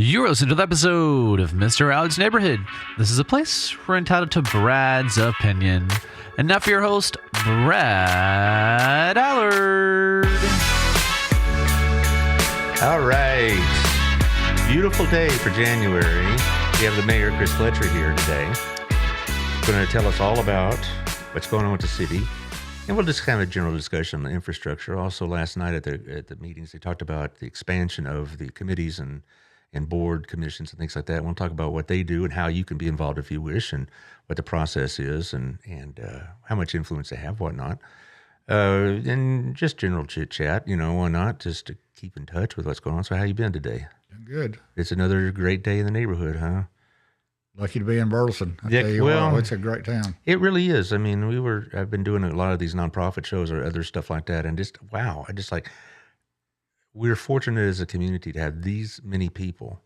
You're listening to the episode of Mr. Allard's Neighborhood. This is a place we're entitled to Brad's opinion. And now for your host, Brad Allard. All right. Beautiful day for January. We have the mayor, Chris Fletcher, here today. He's going to tell us all about what's going on with the city. And we'll just have a general discussion on the infrastructure. Also, last night at the meetings, they talked about the expansion of the committees and board commissions and things like that. We'll talk about what they do and how you can be involved if you wish, and what the process is, and how much influence they have, whatnot. And just general chit chat, why not? Just to keep in touch with what's going on. So how you been today? Good. It's another great day in the neighborhood, huh? Lucky to be in Burleson. Yeah, tell you well, what, it's a great town. It really is. I mean, I've been doing a lot of these nonprofit shows or other stuff like that, and just, wow, we're fortunate as a community to have these many people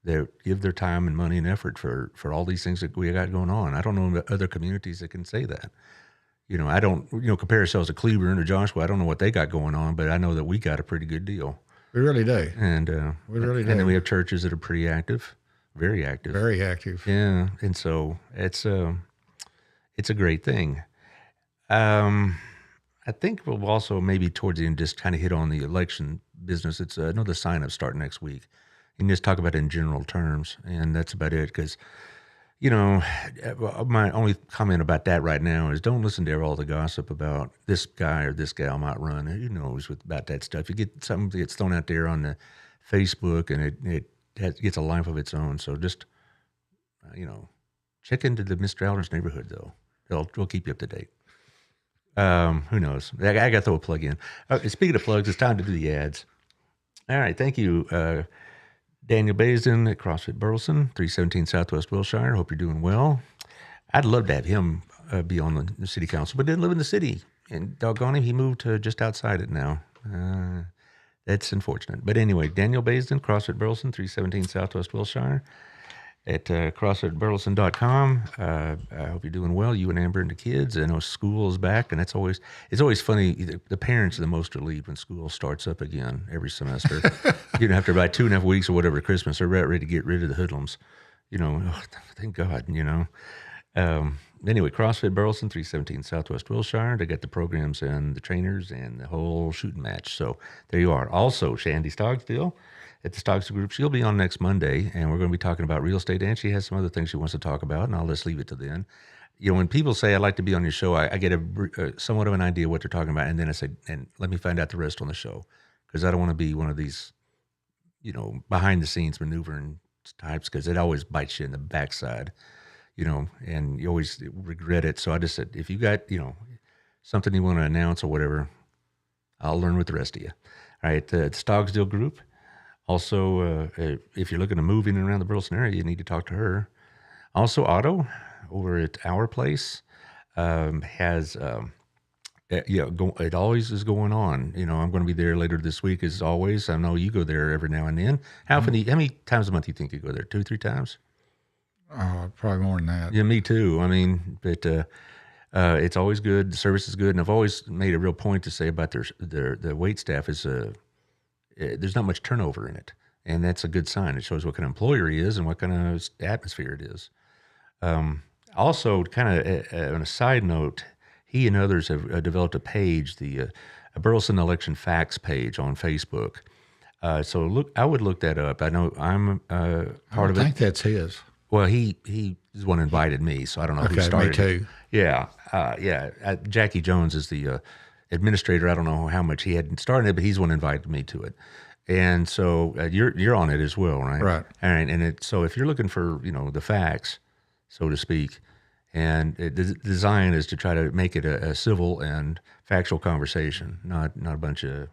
that give their time and money and effort for all these things that we got going on. I don't know other communities that can say that. I don't, compare ourselves to Cleveland or Joshua. I don't know what they got going on, but I know that we got a pretty good deal. We really do. And we really do. And then we have churches that are pretty active, very active. Very active. Yeah, and so it's a great thing. I think we'll also maybe towards the end just kind of hit on the election business. It's another sign-up start next week. You can just talk about it in general terms, and that's about it. Because, my only comment about that right now is don't listen to all the gossip about this guy or this gal might run. Who knows about that stuff? You get something that gets thrown out there on the Facebook, and it gets a life of its own. So just, check into the Mr. Allard's Neighborhood, though. We'll keep you up to date. Who knows? I got to throw a plug in. Speaking of plugs, it's time to do the ads. All right. Thank you, Daniel Baisden at CrossFit Burleson, 317 Southwest Wilshire. Hope you're doing well. I'd love to have him be on the city council, but didn't live in the city. And doggone him, he moved to just outside it now. That's unfortunate. But anyway, Daniel Baisden, CrossFit Burleson, 317 Southwest Wilshire. At CrossFitBurleson.com. I hope you're doing well, you and Amber and the kids. I know school is back, and it's always funny. The parents are the most relieved when school starts up again every semester. After about 2.5 weeks or whatever, Christmas, they're ready to get rid of the hoodlums. Thank God, Anyway, CrossFit Burleson, 317 Southwest Wilshire. They got the programs and the trainers and the whole shooting match. So there you are. Also, Shandy Stogsdill at the Stocks Group. She'll be on next Monday, and we're going to be talking about real estate, and she has some other things she wants to talk about, and I'll just leave it to then. When people say, I'd like to be on your show, I get a somewhat of an idea what they're talking about, and then I say, and let me find out the rest on the show, because I don't want to be one of these, behind-the-scenes maneuvering types, because it always bites you in the backside, and you always regret it. So I just said, if you got, something you want to announce or whatever, I'll learn with the rest of you. All right, the Stogsdill Group. Also, if you're looking to move in and around the Burleson area, you need to talk to her. Also, Otto over at Our Place has, it always is going on. I'm going to be there later this week as always. I know you go there every now and then. How many times a month do you think you go there? 2-3 times? Probably more than that. Yeah, me too. I mean, but it's always good. The service is good, and I've always made a real point to say about the wait staff is there's not much turnover in it, and that's a good sign. It shows what kind of employer he is and what kind of atmosphere it is. Also, kind of on a side note, he and others have developed a page, the Burleson Election Facts page on Facebook. So I would look that up. I know I'm part of it. I think that's his. Well, he is the one who invited me, so I don't know who started me too. Yeah. Jackie Jones is the administrator. I don't know how much he had started it, but he's the one who invited me to it. And so you're on it as well, right? Right. All right. And so if you're looking for, the facts, so to speak, and the design is to try to make it a civil and factual conversation, not a bunch of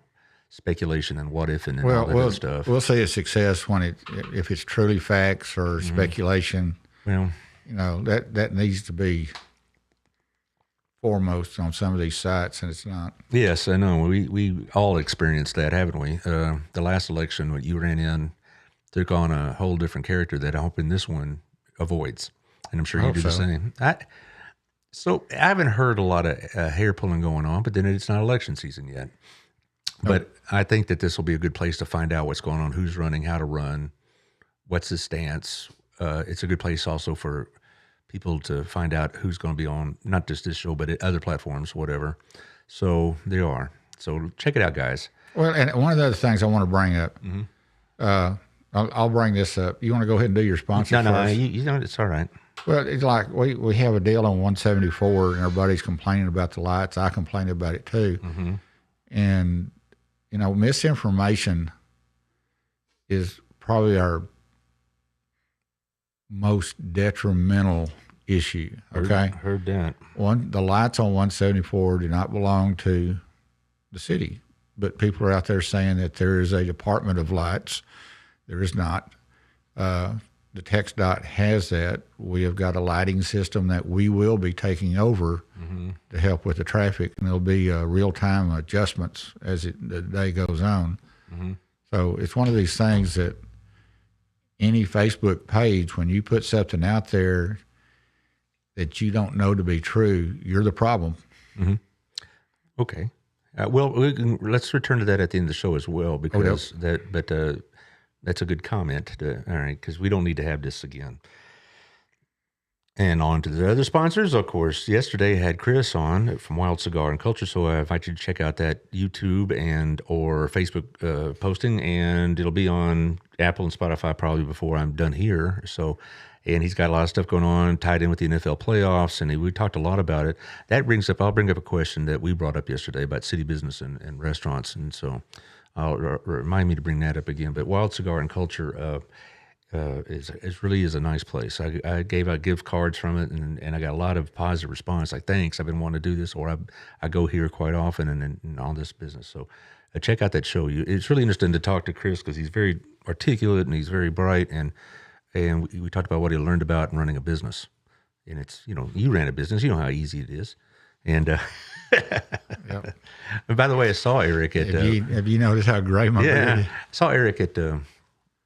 speculation and what if and all that other stuff. We'll see a success when if it's truly facts or speculation. Well, that needs to be foremost on some of these sites, and it's not. Yes, I know. We all experienced that, haven't we? The last election, when you ran in, took on a whole different character that I'm hoping this one avoids, and I'm sure you do the same. So I haven't heard a lot of hair pulling going on, but then it's not election season yet. But I think that this will be a good place to find out what's going on, who's running, how to run, what's his stance. It's a good place also for people to find out who's going to be on not just this show, but at other platforms, whatever. So there you are. So check it out, guys. Well, and one of the other things I want to bring up, I'll bring this up. You want to go ahead and do your sponsor No, first? you know, it's all right. Well, it's like we have a deal on 174, and everybody's complaining about the lights. I complain about it too. Mm-hmm. And, you know, misinformation is probably our most detrimental issue. Okay. Heard that. The lights on 174 do not belong to the city, but people are out there saying that there is a department of lights. There is not. The Tex Dot has that. We have got a lighting system that we will be taking over to help with the traffic, and there'll be real-time adjustments as the day goes on. Mm-hmm. So it's one of these things that any Facebook page, when you put something out there that you don't know to be true, you're the problem. Mm-hmm. Okay. Well, let's return to that at the end of the show as well, because that's a good comment. All right, because we don't need to have this again. And on to the other sponsors. Of course, yesterday I had Chris on from Wild Cigar and Culture, so I invite you to check out that YouTube and or Facebook posting, and it'll be on Apple and Spotify probably before I'm done here. So, and he's got a lot of stuff going on tied in with the NFL playoffs, and we talked a lot about it. That I'll bring up a question that we brought up yesterday about city business and restaurants, and so I'll remind me to bring that up again. But Wild Cigar and Culture is really a nice place. I gave out gift cards from it, and I got a lot of positive response. Like, thanks, I've been wanting to do this, or I go here quite often and all this business. So check out that show. It's really interesting to talk to Chris because he's very articulate and he's very bright, and we talked about what he learned about in running a business. And it's, you ran a business, you know how easy it is. And Yep. and by the way, I saw Eric at Have you noticed how gray my beard is? I saw Eric at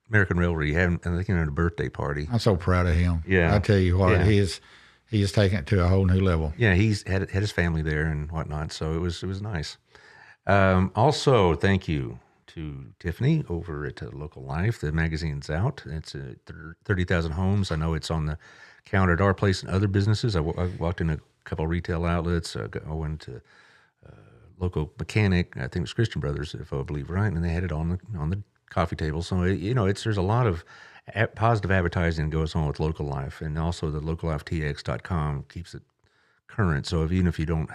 American Railroad. I think he had a birthday party. I'm so proud of him. Yeah. I tell you what, Yeah. he is taking it to a whole new level. Yeah, he's had his family there and whatnot, so it was nice. Also, thank you to Tiffany over at Local Life. The magazine's out. It's 30,000 homes. I know it's on the counter at our place and other businesses. I walked in a couple of retail outlets. I went to local mechanic. I think it was Christian Brothers, if I believe right, and they had it on the coffee table. So there's a lot of positive advertising that goes on with Local Life, and also the locallifetx.com keeps it current. So even if you don't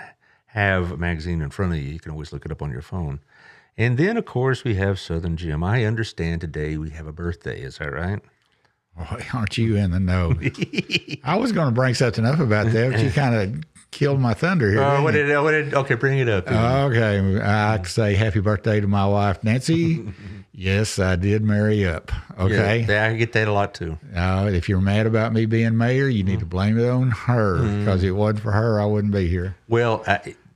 have a magazine in front of you, you can always look it up on your phone. And then, of course, we have Southern Gym. I understand today we have a birthday. Is that right? Boy, aren't you in the know? I was going to bring something up about that, but you kind of killed my thunder here. Okay, bring it up. Okay, I say happy birthday to my wife, Nancy. Yes, I did marry up. Okay. Yeah, I get that a lot too. If you're mad about me being mayor, you need to blame it on her, because it wasn't for her, I wouldn't be here. Well,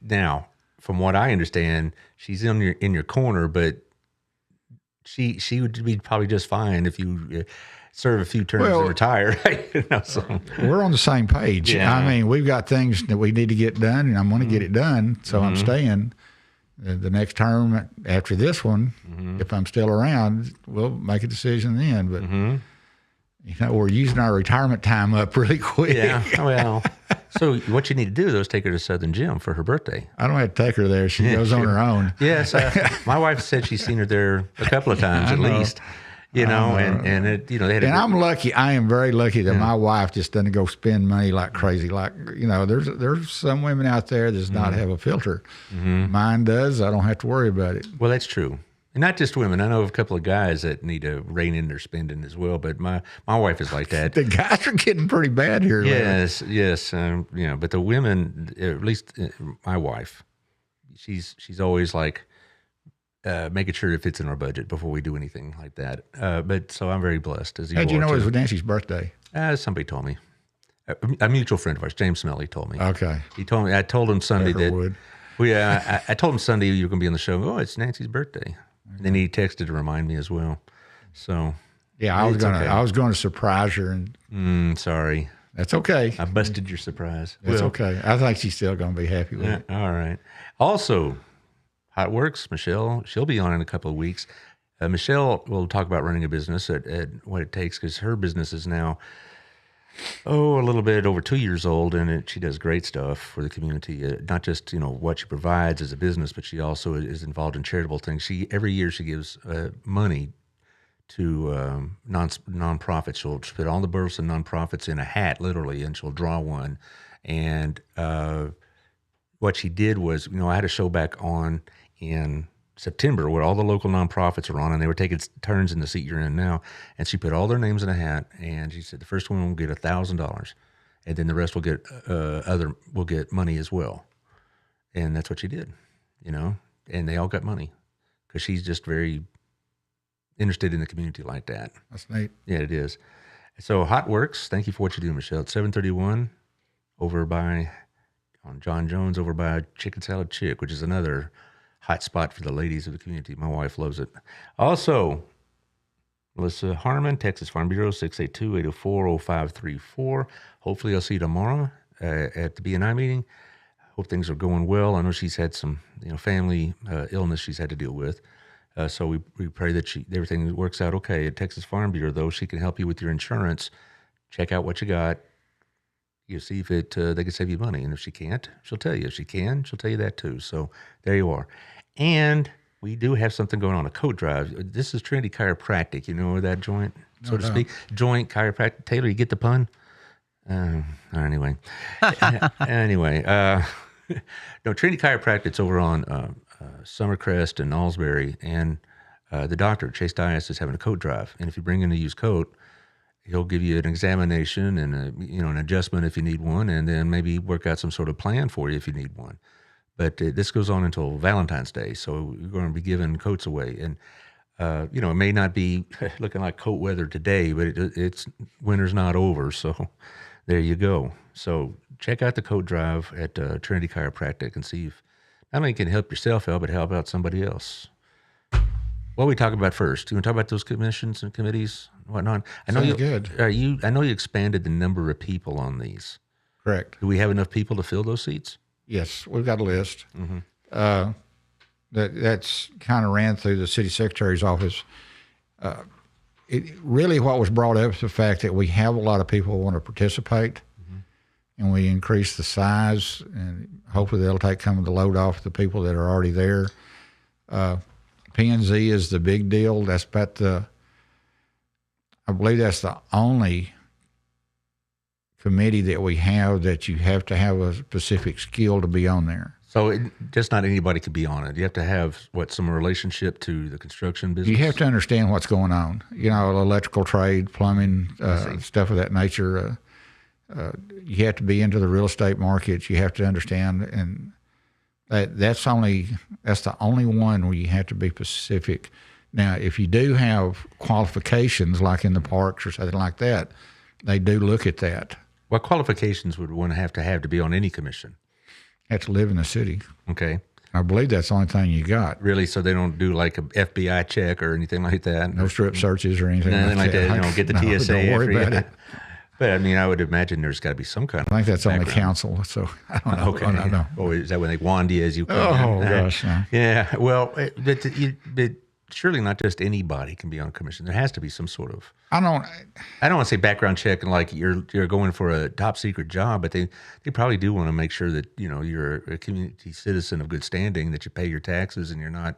now, from what I understand, she's in your corner, but she would be probably just fine if you serve a few terms and retire. Right? So. We're on the same page. Yeah. I mean, we've got things that we need to get done, and I'm going to get it done, so I'm staying. The next term after this one, if I'm still around, we'll make a decision then. But we're using our retirement time up really quick. Yeah. Well, so what you need to do though is take her to Southern Gym for her birthday. I don't have to take her there. She goes on her own. Yes. My wife said she's seen her there a couple of times at least. And it, they had. And I'm lucky. I am very lucky that my wife just doesn't go spend money like crazy. Like, there's some women out there that does not have a filter. Mine does. I don't have to worry about it. Well, that's true. And not just women. I know of a couple of guys that need to rein in their spending as well. But my wife is like that. The guys are getting pretty bad here. Yes. But the women, at least my wife, she's always like, making sure it fits in our budget before we do anything like that. But so I'm very blessed. How'd you know it was Nancy's birthday? Somebody told me. A mutual friend of ours, James Smelly, told me. Okay. He told me. I told him Sunday Would. I told him Sunday you were going to be on the show. Oh, it's Nancy's birthday. And then he texted to remind me as well. So yeah, I was going to surprise her, and sorry. That's okay. I busted your surprise. It's okay. I think she's still going to be happy with it. All right. Also, Hot Works, Michelle, she'll be on in a couple of weeks. Michelle will talk about running a business at what it takes, because her business is now, a little bit over 2 years old, and she does great stuff for the community. Not just what she provides as a business, but she also is involved in charitable things. Every year she gives money to nonprofits. She'll put all the Burleson nonprofits in a hat, literally, and she'll draw one. And what she did was, I had a show back on in September where all the local nonprofits are on, and they were taking turns in the seat you're in now. And she put all their names in a hat, and she said the first one will get $1,000, and then the rest will get money as well. And that's what she did, and they all got money because she's just very interested in the community like that. That's neat. Yeah, it is. So Hot Works, thank you for what you do, Michelle. It's 731 on John Jones, over by Chicken Salad Chick, which is another hot spot for the ladies of the community. My wife loves it. Also, Melissa Harmon, Texas Farm Bureau, 682-804-0534. Hopefully I'll see you tomorrow at the BNI meeting. Hope things are going well. I know she's had some family illness she's had to deal with. So we pray that everything works out okay. At Texas Farm Bureau, though, she can help you with your insurance. Check out what you got. You see if they can save you money. And if she can't, she'll tell you. If she can, she'll tell you that too. So there you are. And we do have something going on, a coat drive. This is Trinity Chiropractic. You know that joint, so to speak? Joint Chiropractic. Taylor, you get the pun? Anyway. No, Trinity Chiropractic's over on Summercrest and Alsbury. And the doctor, Chase Dias, is having a coat drive. And if you bring in a used coat, he'll give you an examination and an adjustment if you need one, and then maybe work out some sort of plan for you if you need one. But this goes on until Valentine's Day, so we're going to be giving coats away. And, it may not be looking like coat weather today, but it's winter's not over, so there you go. So check out the coat drive at Trinity Chiropractic and see if not only you can help yourself out, but help out somebody else. What are we talking about first? You want to talk about those commissions and committees and whatnot? I know I know you expanded the number of people on these. Correct. Do we have enough people to fill those seats? Yes, we've got a list. Mm-hmm. That's kind of ran through the city secretary's office. What was brought up is the fact that we have a lot of people who want to participate, and we increase the size, and hopefully they'll take some of the load off the people that are already there. P&Z is the big deal. That's about I believe that's the only committee that we have that you have to have a specific skill to be on there. So just not anybody could be on it. You have to have, some relationship to the construction business? You have to understand what's going on. Electrical trade, plumbing, stuff of that nature. You have to be into the real estate markets. You have to understand, and that's the only one where you have to be specific. Now, if you do have qualifications, like in the parks or something like that, they do look at that. What qualifications would one have to be on any commission? Have to live in the city. Okay. I believe that's the only thing you got. Really? So they don't do like a FBI check or anything like that? No strip searches or anything like that. Get the TSA. Don't worry about it. But I would imagine there's got to be some kind of. I think that's background. only council, so I don't know. Okay. I don't know. Or is that when they wand you as you come? Oh gosh, no. Yeah. Well, but surely not just anybody can be on a commission. There has to be some sort of. I don't want to say background check and like you're going for a top secret job, but they probably do want to make sure that you're a community citizen of good standing, that you pay your taxes, and you're not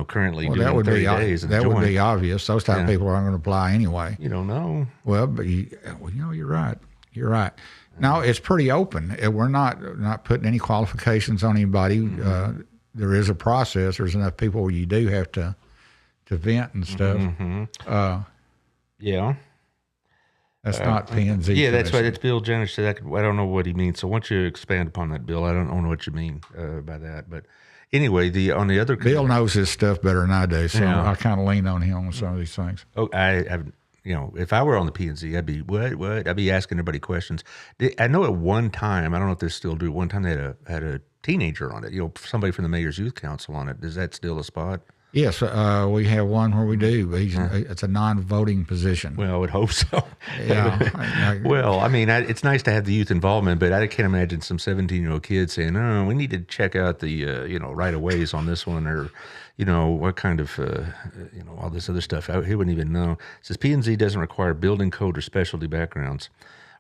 currently doing 30 days. That would be obvious. Those type of people aren't going to apply anyway. You don't know. Well, but you're right. You're right. No, it's pretty open. We're not putting any qualifications on anybody. Mm-hmm. There is a process. There's enough people where you do have to vent and stuff. Mm-hmm. Yeah. That's not P&Z. Yeah, that's right. It's Bill Janish said that. I don't know what he means. So once you expand upon that, Bill, I don't know what you mean by that. But anyway, on the other Bill knows his stuff better than I do, so I kind of lean on him on some of these things. Oh, if I were on the P&Z, I'd be what? I'd be asking everybody questions. I know at one time, I don't know if they still do. One time they had a teenager on it. Somebody from the Mayor's Youth Council on it. Is that still a spot? Yes, we have one where we do. It's a non-voting position. Well, I would hope so. Yeah. Well, it's nice to have the youth involvement, but I can't imagine some 17-year-old kid saying, "Oh, we need to check out the right-of-ways on this one," or what kind of, all this other stuff. He wouldn't even know. It says P&Z doesn't require building code or specialty backgrounds.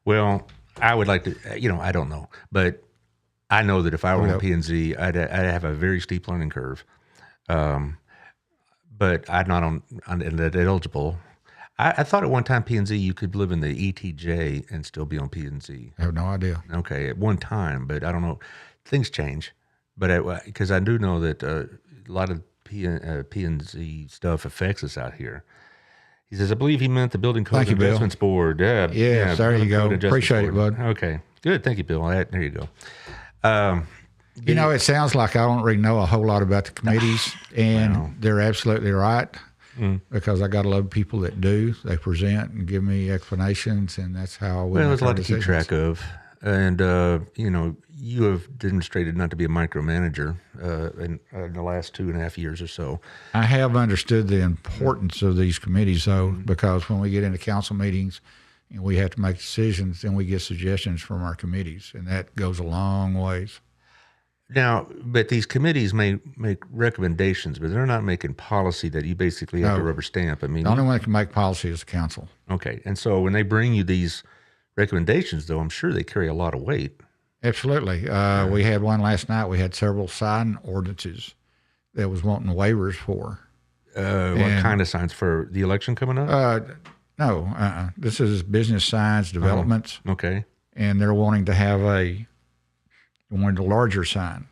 Well, I would like to, I don't know, but I know that if I were on P&Z, I'd have a very steep learning curve. But I'm not on eligible. I thought at one time P&Z you could live in the ETJ and still be on P&Z. I have no idea. Okay, at one time, but I don't know. Things change. But because I do know that a lot of P&Z stuff affects us out here. He says, I believe he meant the Building Code Adjustments Board. Yeah, there you go. Appreciate it, bud. Okay, good. Thank you, Bill. There you go. It sounds like I don't really know a whole lot about the committees, and they're absolutely right because I got a lot of people that do. They present and give me explanations, and that's how we there's a lot to keep track of. And, you have demonstrated not to be a micromanager in the last 2.5 years or so. I have understood the importance of these committees, though, because when we get into council meetings and we have to make decisions, then we get suggestions from our committees, and that goes a long ways. Now, but these committees may make recommendations, but they're not making policy that you basically have to rubber stamp. I mean, the only one that can make policy is the council. Okay, and so when they bring you these recommendations, though, I'm sure they carry a lot of weight. Absolutely. We had one last night. We had several sign ordinances that was wanting waivers for. What kind of signs for the election coming up? No. This is business signs, developments. Okay. And they're wanting to have a larger sign,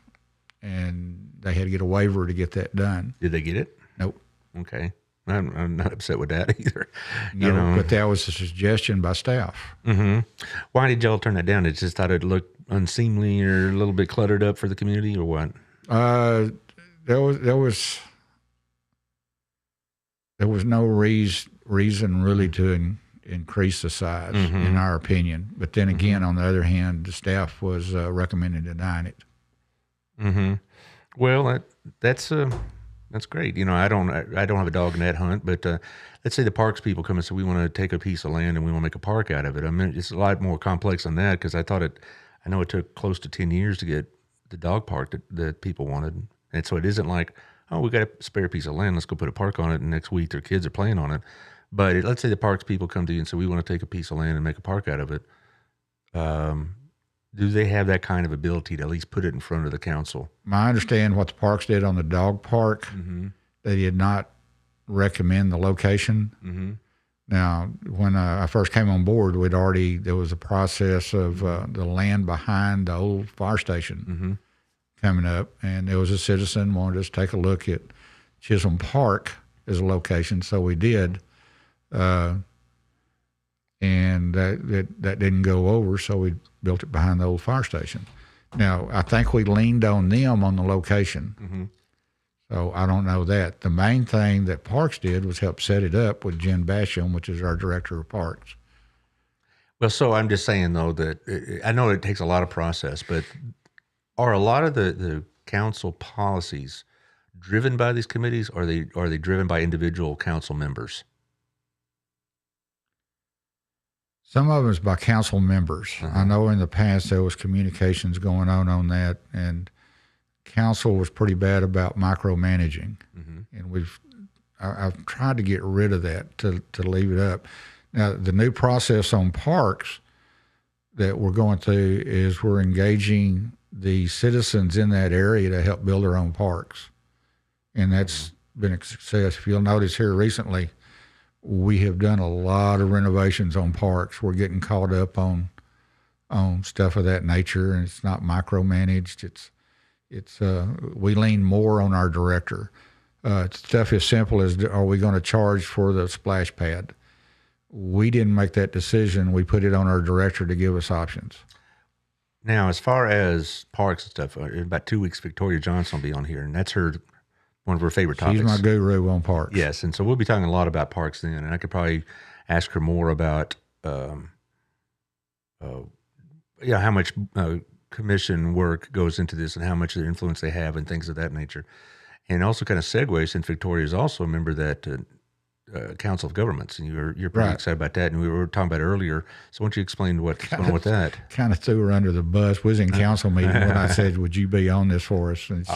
and they had to get a waiver to get that done. Did they get it? Nope. Okay. I'm not upset with that either. No, but that was a suggestion by staff. Mm-hmm. Why did y'all turn that down? It just thought it looked unseemly or a little bit cluttered up for the community, or what? There was no reason really to increase the size, in our opinion. But then again, on the other hand, the staff was recommending denying it. Mm-hmm. Well, that's great. I don't have a dog in that hunt, but let's say the parks people come and say, we want to take a piece of land and we want to make a park out of it. I mean, it's a lot more complex than that, because I know it took close to 10 years to get the dog park that people wanted. And so it isn't like, oh, we got a spare piece of land, let's go put a park on it, and next week their kids are playing on it. But let's say the parks people come to you and say, we want to take a piece of land and make a park out of it. Do they have that kind of ability to at least put it in front of the council? I understand what the parks did on the dog park. They did not recommend the location. Now, when I first came on board, there was a process of the land behind the old fire station coming up, and there was a citizen wanted us to take a look at Chisholm Park as a location, so we did. And that didn't go over, so we built it behind the old fire station. Now, I think we leaned on them on the location. So I don't know that. The main thing that Parks did was help set it up with Jen Basham, which is our director of Parks. Well, so I'm just saying, though, that I know it takes a lot of process, but are a lot of the council policies driven by these committees, or are they driven by individual council members? Some of them is by council members. I know in the past there was communications going on that, and council was pretty bad about micromanaging. And I've tried to get rid of that to leave it up. Now, the new process on parks that we're going through is we're engaging the citizens in that area to help build their own parks. And that's been a success. If you'll notice here recently, we have done a lot of renovations on parks. We're getting caught up on stuff of that nature, and it's not micromanaged. It's we lean more on our director. Stuff as simple as, are we going to charge for the splash pad? We didn't make that decision. We put it on our director to give us options. Now, as far as parks and stuff, in about 2 weeks, Victoria Johnson will be on here, and that's one of her favorite topics. She's my guru on parks. Yes, and so we'll be talking a lot about parks then, and I could probably ask her more about how much commission work goes into this and how much influence they have and things of that nature. And also kind of segue, since Victoria is also a member of that Council of Governments, and you're pretty excited about that, and we were talking about it earlier. So why don't you explain what's going on with that? Kind of threw her under the bus. We was in council meeting when I said, would you be on this for us? And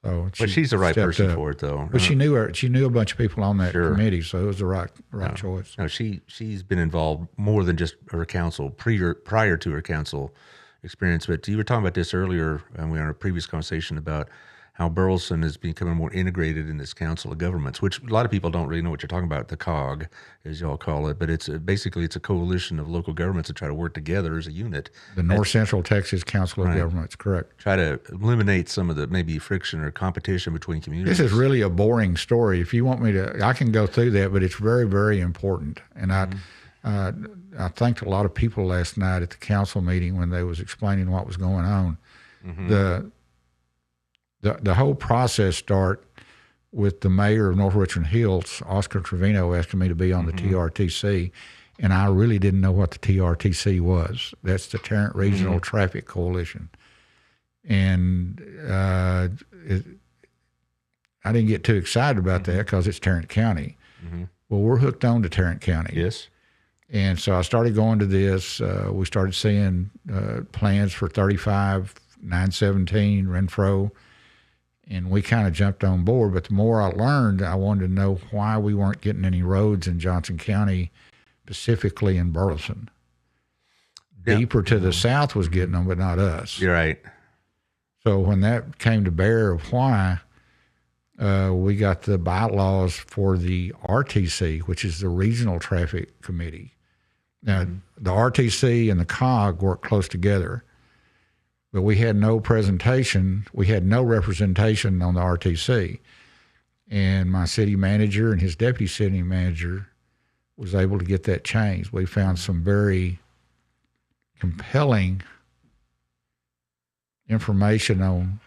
So But she's the right stepped person up. for it, though. But she knew her. She knew a bunch of people on that Sure. committee, so it was the right choice. No, she's been involved more than just her council prior to her council experience. But you were talking about this earlier, and we were in a previous conversation about how Burleson is becoming more integrated in this council of governments, which a lot of people don't really know what you're talking about, the COG, as y'all call it. But it's basically a coalition of local governments that try to work together as a unit. The North Central Texas Council of Governments, correct. Try to eliminate some of the maybe friction or competition between communities. This is really a boring story. If you want me to, I can go through that, but it's very, very important. And I thanked a lot of people last night at the council meeting when they was explaining what was going on. The whole process started with the mayor of North Richland Hills, Oscar Trevino, asking me to be on the TRTC, and I really didn't know what the TRTC was. That's the Tarrant Regional Traffic Coalition. And I didn't get too excited about that because it's Tarrant County. Well, we're hooked on to Tarrant County. Yes. And so I started going to this. We started seeing plans for 35, 917, Renfro, and we kind of jumped on board. But the more I learned, I wanted to know why we weren't getting any roads in Johnson County, specifically in Burleson. Yeah. Deeper to the south was getting them, but not us. You're right. So when that came to bear of why, we got the bylaws for the RTC, which is the Regional Traffic Committee. Now, the RTC and the COG work close together, but we had no presentation. We had no representation on the RTC. And my city manager and his deputy city manager was able to get that changed. We found some very compelling information on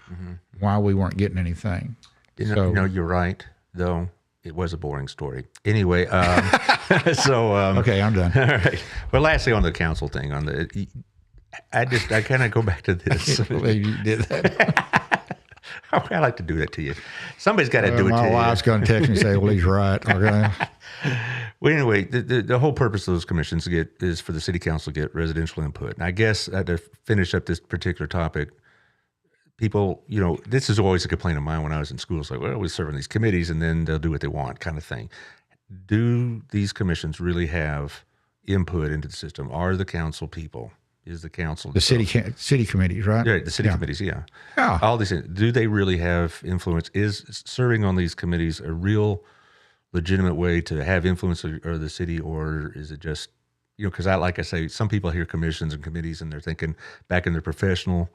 why we weren't getting anything. No, you're right, though. It was a boring story. Anyway, Okay, I'm done. All right. Well, lastly, on the council thing, I kind of go back to this. I can't believe you did that. I like to do that to you. Somebody's got to do it to you. My wife's going to text me and say, well, he's right. Okay. Well, anyway, the whole purpose of those commissions is for the city council to get residential input. And I guess to finish up this particular topic, people, this is always a complaint of mine when I was in school. It's like, well, we serve on these committees and then they'll do what they want kind of thing. Do these commissions really have input into the system? Are the council people? Is the council the city committees, right? Yeah, the city committees, yeah. Yeah. All these things, do they really have influence? Is serving on these committees a real legitimate way to have influence or the city, or is it just, because like I say, some people hear commissions and committees and they're thinking back in their professional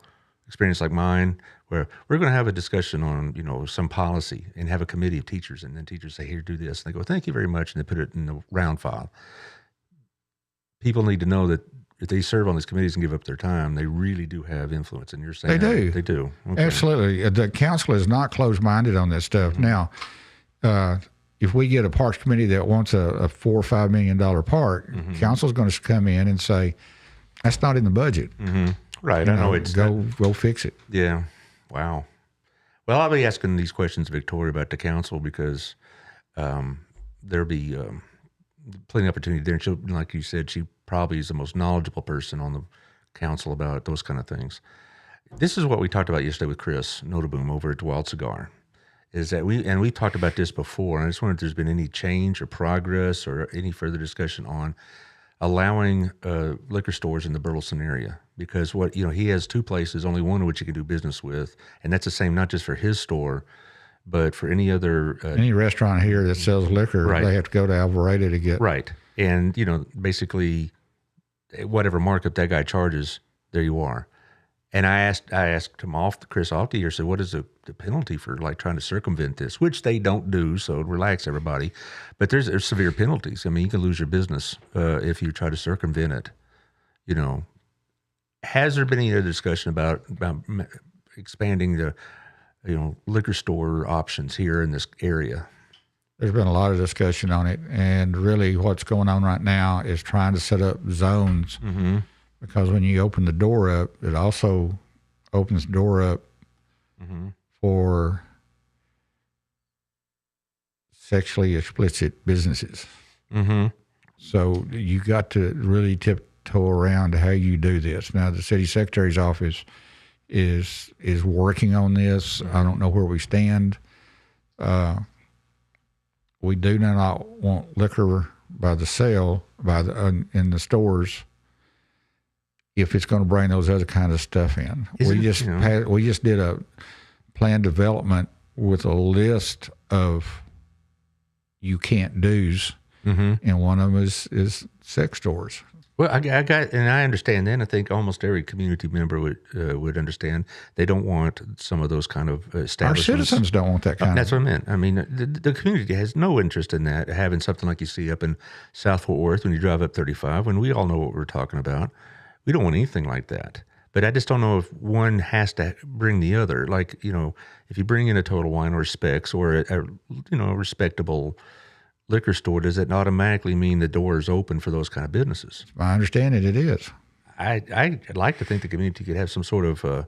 experience like mine, where we're going to have a discussion on, some policy and have a committee of teachers, and then teachers say, here, do this. And they go, thank you very much. And they put it in the round file. People need to know that if they serve on these committees and give up their time, they really do have influence. And you're saying they do. They do. Okay. Absolutely. The council is not closed-minded on this stuff. Now, if we get a parks committee that wants a $4 or $5 million park, council's going to come in and say, that's not in the budget. Right. I know it's go fix it. Yeah. Wow. Well, I'll be asking these questions to Victoria about the council because there'll be plenty of opportunity there. And she'll, like you said, she probably is the most knowledgeable person on the council about those kind of things. This is what we talked about yesterday with Chris Notaboom over at Wild Cigar. Is that we've talked about this before, and I just wondered if there's been any change or progress or any further discussion on allowing liquor stores in the Burleson area, because he has two places, only one of which he can do business with, and that's the same not just for his store, but for any other any restaurant here that sells liquor, right. They have to go to Alvarado to get right. And basically, whatever markup that guy charges, there you are. And I asked him Chris off the year, said, what is the penalty for trying to circumvent this? Which they don't do, so relax everybody. But there's severe penalties. I mean, you can lose your business if you try to circumvent it. Has there been any other discussion about expanding the liquor store options here in this area? There's been a lot of discussion on it, and really what's going on right now is trying to set up zones. Because when you open the door up, it also opens the door up for sexually explicit businesses. So you got to really tiptoe around how you do this. Now, the city secretary's office is working on this. I don't know where we stand. We do not want liquor by the sale in the stores if it's going to bring those other kind of stuff in. We just did a plan development with a list of you can't do's, and one of them is sex stores. Well, I got, and I understand that. I think almost every community member would understand. They don't want some of those kind of establishments. Our citizens don't want that kind That's what I meant. I mean, the community has no interest in that, having something like you see up in South Fort Worth when you drive up 35, when we all know what we're talking about. We don't want anything like that. But I just don't know if one has to bring the other. Like, if you bring in a Total Wine or Specs or a respectable liquor store, does it automatically mean the door is open for those kind of businesses? My understanding, it is. I'd like to think the community could have some sort of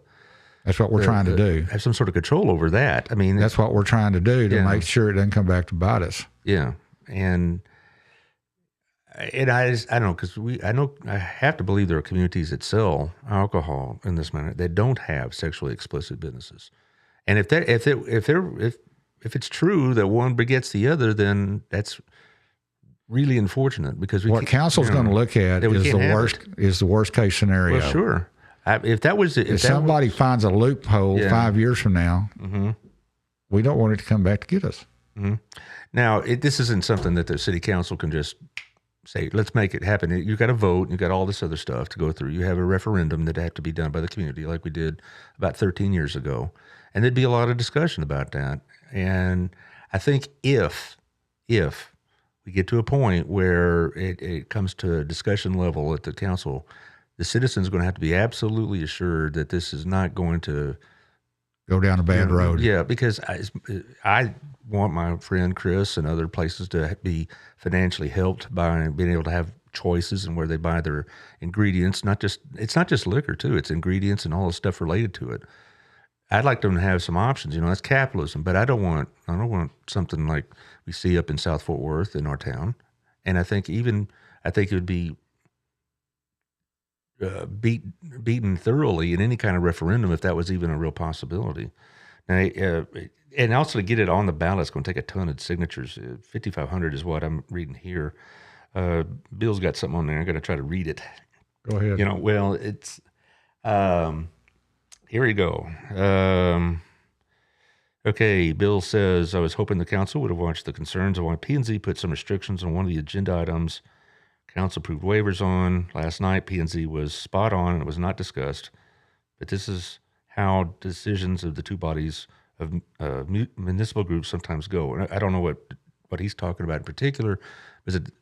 that's what we're trying to do. Have some sort of control over that. I mean, that's what we're trying to do to make sure it doesn't come back to bite us. Yeah, and I don't know, because I have to believe there are communities that sell alcohol in this manner that don't have sexually explicit businesses, and if it's true that one begets the other, then that's really unfortunate, because what council's going to look at is the worst case scenario. Well, sure. If somebody finds a loophole 5 years from now, we don't want it to come back to get us. Mm-hmm. Now, this isn't something that the city council can just say, let's make it happen. You've got a vote, you've got all this other stuff to go through. You have a referendum that had to be done by the community, like we did about 13 years ago. And there'd be a lot of discussion about that. And I think if we get to a point where it comes to a discussion level at the council, the citizens are going to have to be absolutely assured that this is not going to go down a bad road. Yeah, because I want my friend Chris and other places to be financially helped by being able to have choices and where they buy their ingredients. It's not just liquor too; it's ingredients and all the stuff related to it. I'd like them to have some options. That's capitalism, but I don't want something like we see up in South Fort Worth in our town. And I think it would be beaten thoroughly in any kind of referendum if that was even a real possibility. Now, and also to get it on the ballot, it's going to take a ton of signatures. 5,500 is what I'm reading here. Bill's got something on there. I'm going to try to read it. Go ahead. Well, it's here we go. Okay, Bill says, I was hoping the council would have watched the concerns of why P&Z put some restrictions on one of the agenda items council approved waivers on. Last night, P&Z was spot on and it was not discussed. But this is how decisions of the two bodies of municipal groups sometimes go. And I don't know what he's talking about in particular,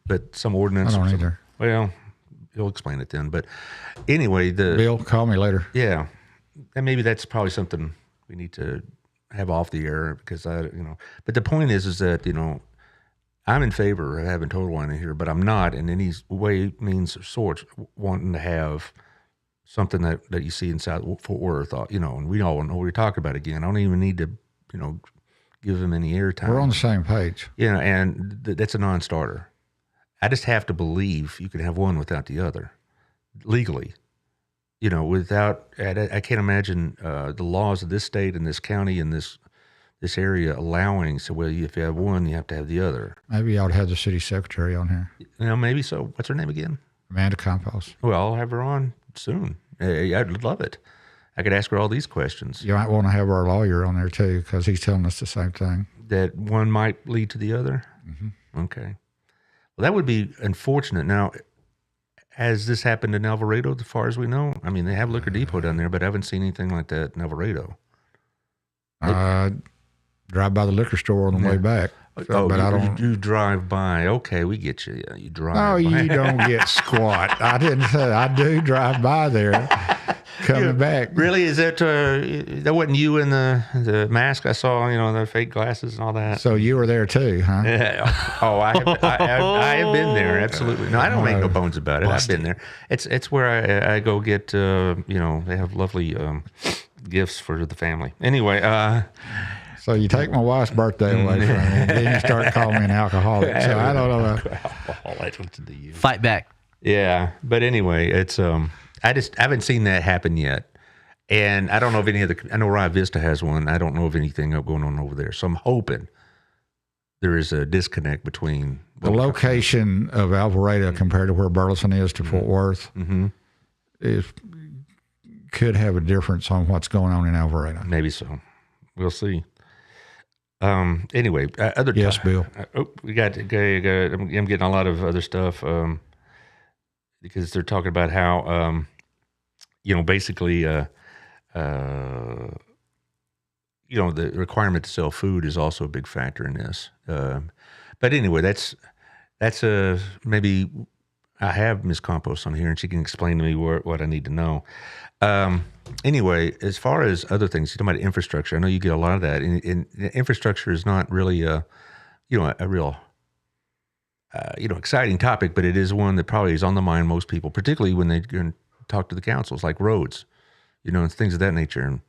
but some ordinance. I don't either. Well, he'll explain it then. But anyway, Bill, call me later. Yeah. And maybe that's probably something we need to have off the air, because but the point is that, I'm in favor of having Total Wine in here, but I'm not in any way, means, or sort wanting to have something that you see in South Fort Worth, and we all know what you're talking about again. I don't even need to, give them any airtime. We're on the same page. And that's a non-starter. I just have to believe you can have one without the other, legally. Without, I can't imagine the laws of this state and this county and this area allowing. So, well, if you have one, you have to have the other. Maybe I would have the city secretary on here. Maybe so. What's her name again? Amanda Campos. Well, I'll have her on soon. I'd love it. I could ask her all these questions. You might want to have our lawyer on there too, because he's telling us the same thing. That one might lead to the other? Mm-hmm. Okay. Well, that would be unfortunate. Now, has this happened in Alvarado as far as we know? I mean, they have Liquor Depot down there, but I haven't seen anything like that in Alvarado. Drive by the liquor store on the way back. You drive by. Okay, we get you. Yeah, you drive by. No, you don't get squat. I didn't say I do drive by there coming back. Really? Is that wasn't you in the mask I saw, the fake glasses and all that? So you were there too, huh? Yeah. Oh, I have been there. Absolutely. No, I don't make no bones about it. I've been there. It's where I go get, they have lovely gifts for the family. Anyway, so you take my wife's birthday away from me, and then you start calling me an alcoholic. So I don't know. Alcoholic to you. Fight back. Yeah, but anyway, it's I haven't seen that happen yet, And I don't know if any of I know Rye Vista has one. I don't know of anything going on over there. So I'm hoping there is a disconnect between the location of Alvarado compared to where Burleson is to Fort Worth. Could have a difference on what's going on in Alvarado. Maybe so. We'll see. Anyway, other yes, Bill. We got. I'm getting a lot of other stuff because they're talking about how basically the requirement to sell food is also a big factor in this. But anyway, that's maybe I have Miss Compost on here, and she can explain to me what I need to know. Anyway, as far as other things, you're talking about infrastructure. I know you get a lot of that. And infrastructure is not really a real exciting topic, but it is one that probably is on the mind of most people, particularly when they talk to the councils, like roads, and things of that nature.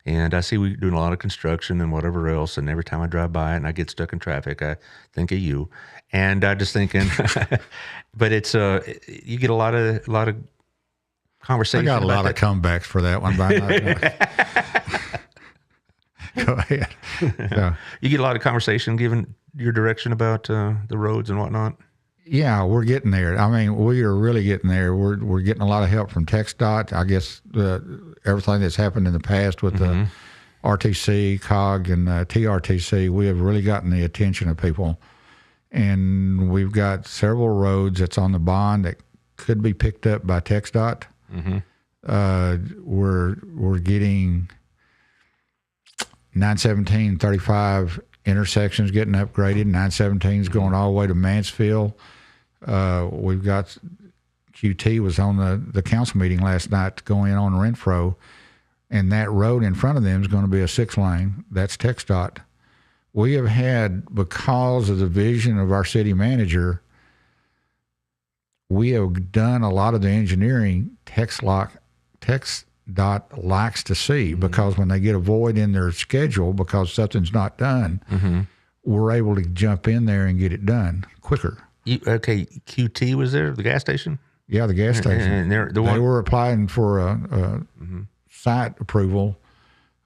And I see we doing a lot of construction and whatever else. And every time I drive by it and I get stuck in traffic, I think of you. And I just thinking, but it's you get a lot of conversation. I got a lot of comebacks for that one. Go ahead. So, you get a lot of conversation given your direction about the roads and whatnot. Yeah, we're getting there. I mean, we are really getting there. We're getting a lot of help from TxDOT. I guess everything that's happened in the past with the RTC, COG, and TRTC, we have really gotten the attention of people. And we've got several roads that's on the bond that could be picked up by TxDOT. We're getting 917, 35 intersections getting upgraded. 917 is going all the way to Mansfield. We've got QT was on the council meeting last night going on Renfro, and that road in front of them is going to be a 6-lane. That's TxDOT. We have had, because of the vision of our city manager, we have done a lot of the engineering TxDOT likes to see, because when they get a void in their schedule because something's not done, we're able to jump in there and get it done quicker. QT was there, the gas station? Yeah, the gas station. And they were applying for a site approval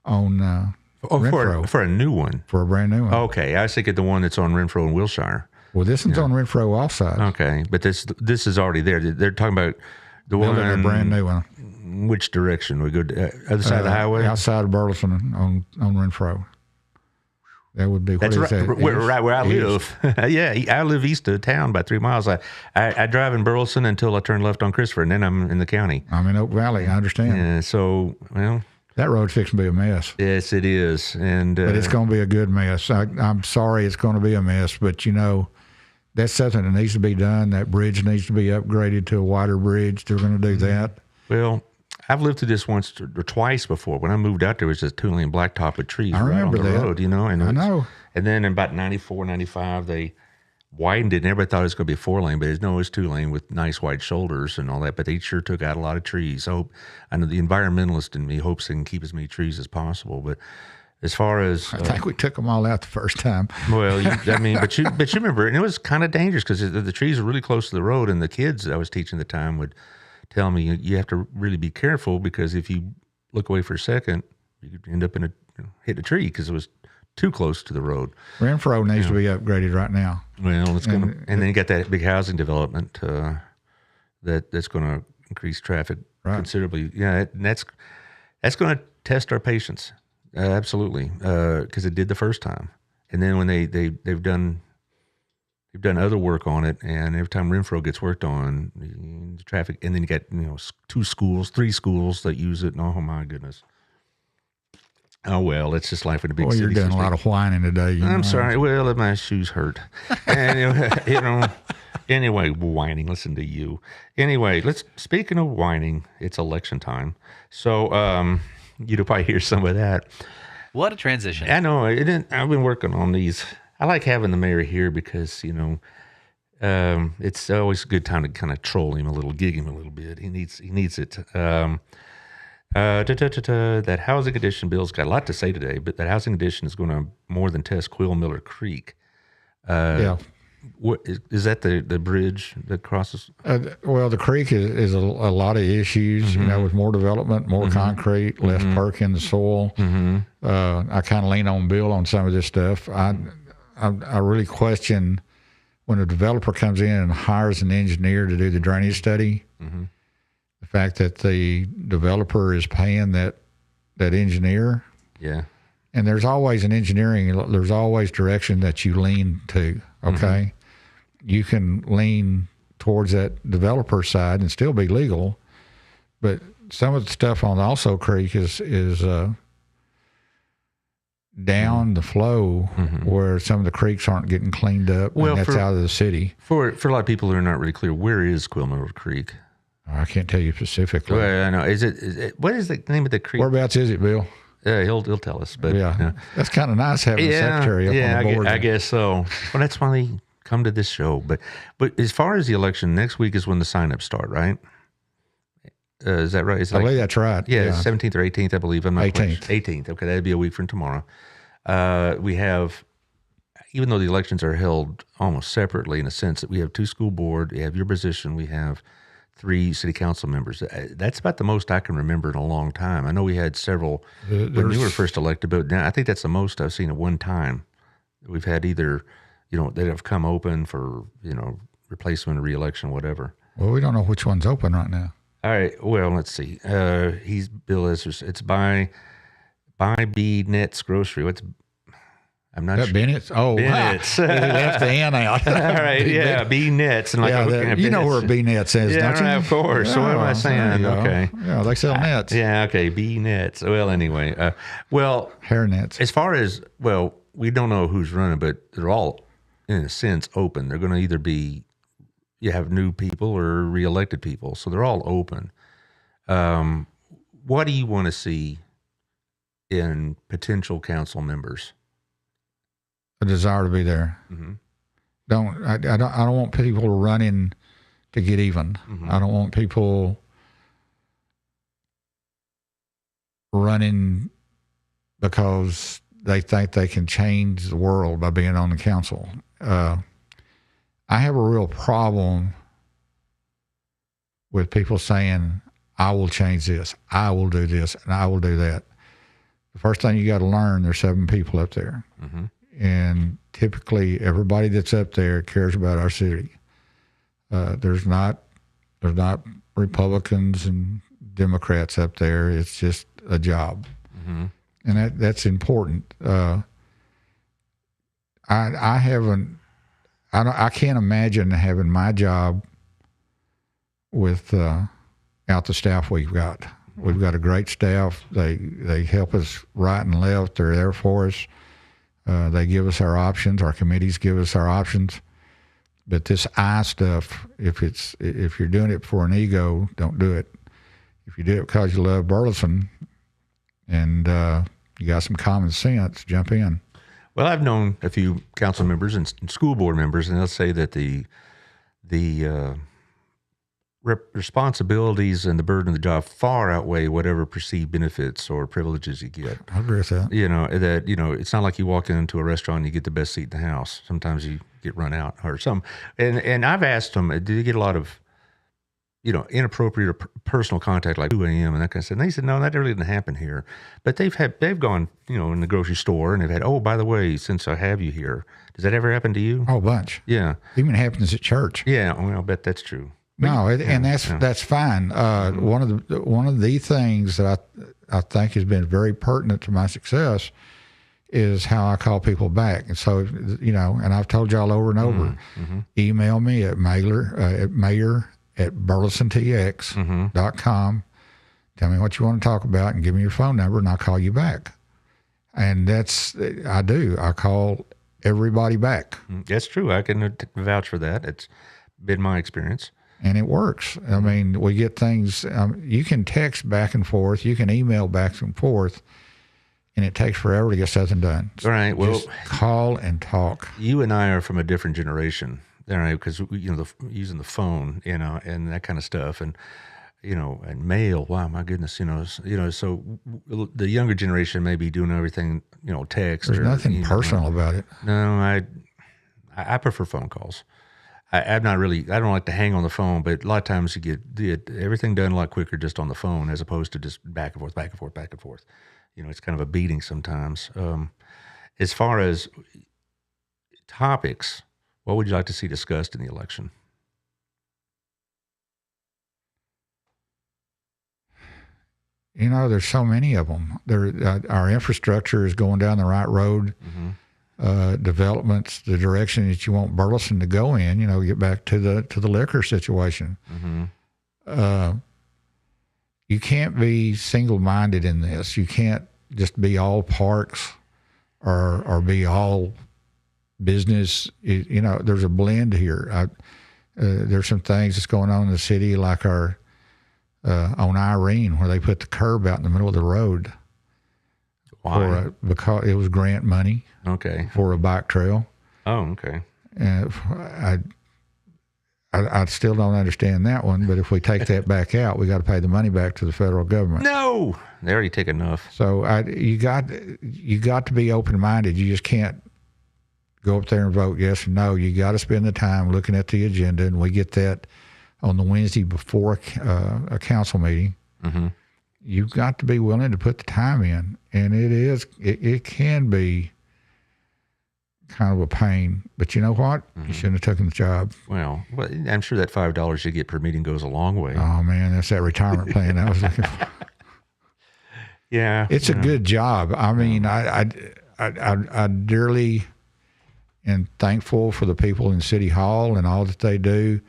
on Renfro. For a new one? For a brand new one. Okay, I was thinking the one that's on Renfro and Wilshire. Well, this one's on Renfro also. Okay, but this is already there. They're talking about the building one, a brand new one. Which direction? We go to other side of the highway? Outside of Burleson on Renfro. That would be right where I live. Yeah, I live east of town by 3 miles. I drive in Burleson until I turn left on Christopher, and then I'm in the county. I'm in Oak Valley. I understand. Yeah, so, well, that road's fixing to be a mess. Yes, it is. But it's going to be a good mess. I'm sorry it's going to be a mess, but that's something that needs to be done. That bridge needs to be upgraded to a wider bridge. They're going to do that. Well, I've lived through this once or twice before. When I moved out, there was just 2-lane blacktop with trees I remember right on the that. road, And I know. And then in about 94, 95, they widened it, and everybody thought it was going to be a 4-lane, but it's 2-lane with nice wide shoulders and all that. But they sure took out a lot of trees. I know the environmentalist in me hopes they can keep as many trees as possible. But as far as I think we took them all out the first time. Well, but you remember, and it was kind of dangerous because the trees were really close to the road, and the kids I was teaching at the time would tell me you have to really be careful, because if you look away for a second, you could end up hitting a tree because it was too close to the road. Renfro needs to be upgraded right now. Well, it's going to, and then you got that big housing development that's going to increase traffic considerably. Yeah, and that's going to test our patience, absolutely, because it did the first time, and then when they've done other work on it, and every time Renfro gets worked on, the traffic, and then you got 3 schools that use it, and oh my goodness. Oh, well, it's just life in a big city. You're doing a lot of whining today. I'm sorry. Well, my shoes hurt. And, anyway, whining. Listen to you. Anyway, speaking of whining, it's election time. So you'll probably hear some of that. What a transition. I know. I've been working on these. I like having the mayor here because, it's always a good time to kind of troll him a little, gig him a little bit. He needs it. That housing addition bill's got a lot to say today, but that housing addition is going to more than test Quail Creek. what is that the bridge that crosses? Well, the creek is a lot of issues, with more development, more concrete, less perk in the soil. I kind of lean on Bill on some of this stuff. I really question when a developer comes in and hires an engineer to do the drainage study, the fact that the developer is paying that engineer. Yeah. And there's always there's always direction that you lean to, okay? You can lean towards that developer side and still be legal, but some of the stuff on Also Creek is down the flow where some of the creeks aren't getting cleaned up, and that's out of the city. For a lot of people who are not really clear, where is Quail Creek? I can't tell you specifically. Well, I know. Is it what is the name of the creek? Whereabouts is it, Bill? Yeah, he'll tell us. But yeah. That's kind of nice having a secretary up on the board. I guess so. Well, that's why they come to this show. But as far as the election, next week is when the sign-ups start, right? Is that right? I believe that's right. Yeah, 17th or 18th, I believe. I'm not 18th. 18th. Okay, that'd be a week from tomorrow. We have, even though the elections are held almost separately in a sense, that we have 2 school board, we have your position, we have 3 city council members. That's about the most I can remember in a long time. I know we had several when you were first elected, but now I think that's the most I've seen at one time. We've had either, that have come open for, replacement or re-election, whatever. Well, we don't know which one's open right now. All right. Well, let's see. Bill is, it's by B Nets Grocery. I'm not sure. Bennett's? Oh, Bennett's. Wow. He left the N out. All right, yeah, B Nets. And you know where B Nets is, don't you? Yeah, of course. So what am I saying? Okay. Yeah, they sell nets. Yeah, okay, B Nets. Well, anyway. Hair nets. As far as, we don't know who's running, but they're all, in a sense, open. They're going to either be, you have new people or reelected people. So they're all open. What do you want to see in potential council members? A desire to be there. I don't want people running to get even. I don't want people running because they think they can change the world by being on the council. I have a real problem with people saying, I will change this, I will do this, and I will do that. The first thing you got to learn, there's 7 people up there. And typically everybody that's up there cares about our city. There's not Republicans and Democrats up there. It's just a job. And that's important. I can't imagine having my job without the staff we've got. We've got a great staff. They help us right and left. They're there for us. They give us our options. Our committees give us our options. But this I stuff, if you're doing it for an ego, don't do it. If you do it because you love Burleson and you got some common sense, jump in. Well, I've known a few council members and school board members, and they'll say that the responsibilities and the burden of the job far outweigh whatever perceived benefits or privileges you get. I agree with that. It's not like you walk into a restaurant and you get the best seat in the house. Sometimes you get run out or something. And I've asked them, do you get a lot of, inappropriate or personal contact like 2 a.m. and that kind of stuff? And they said, no, that really didn't happen here. But they've gone, in the grocery store and they've had, oh, by the way, since I have you here, does that ever happen to you? Oh, a bunch. Yeah. Even happens at church. Yeah. Well, I'll bet that's true. No, and that's fine. One of the things that I think has been very pertinent to my success is how I call people back. And so, and I've told y'all over and over, email me at mayor@burlesontx.com. Tell me what you want to talk about and give me your phone number and I'll call you back. And I do. I call everybody back. That's true. I can vouch for that. It's been my experience. And it works. I mean, we get things, you can text back and forth, you can email back and forth, and it takes forever to get something done. All right. Well, just call and talk. You and I are from a different generation, all right, because, using the phone, and that kind of stuff. And, and mail, wow, my goodness, so the younger generation may be doing everything, text. There's nothing personal about it. No, I prefer phone calls. I don't like to hang on the phone, but a lot of times you get everything done a lot quicker just on the phone as opposed to just back and forth, back and forth, back and forth. It's kind of a beating sometimes. As far as topics, what would you like to see discussed in the election? There's so many of them. Our infrastructure is going down the right road. Developments, the direction that you want Burleson to go in. Get back to the liquor situation. You can't be single-minded in this. You can't just be all parks or be all business. There's a blend here. There's some things that's going on in the city, like our on Irene, where they put the curb out in the middle of the road. Why? Because it was grant money. Okay. For a bike trail. Oh, okay. And I still don't understand that one, but if we take that back out, we got to pay the money back to the federal government. No, they already take enough. So you got to be open-minded. You just can't go up there and vote yes or no. You got to spend the time looking at the agenda, and we get that on the Wednesday before a council meeting. You've got to be willing to put the time in, and it can be kind of a pain. But you know what? You shouldn't have taken the job. Well, I'm sure that $5 you get per meeting goes a long way. Oh man, that's that retirement plan I was looking for. Yeah, it's a good job. I mean, I dearly am thankful for the people in City Hall and all that they do.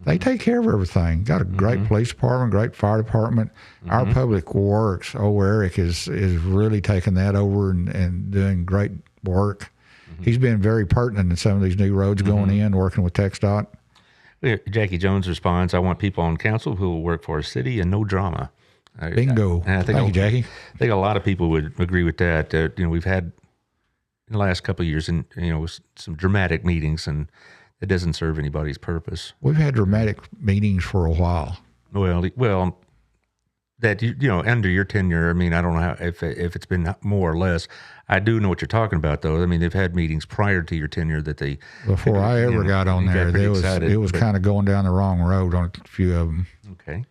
They take care of everything. Got a great police department, great fire department. Our public works. Eric is really taking that over and doing great work. He's been very pertinent in some of these new roads going in, working with TxDOT. Jackie Jones responds, I want people on council who will work for our city and no drama. Bingo. Thank you, Jackie. I think a lot of people would agree with that. We've had in the last couple of years, and some dramatic meetings, and it doesn't serve anybody's purpose. We've had dramatic meetings for a while. Well, that under your tenure. I mean, I don't know how if it's been more or less. I do know what you're talking about, though. I mean, they've had meetings prior to your tenure that they. Before I ever got on there, it was kind of going down the wrong road on a few of them. Okay.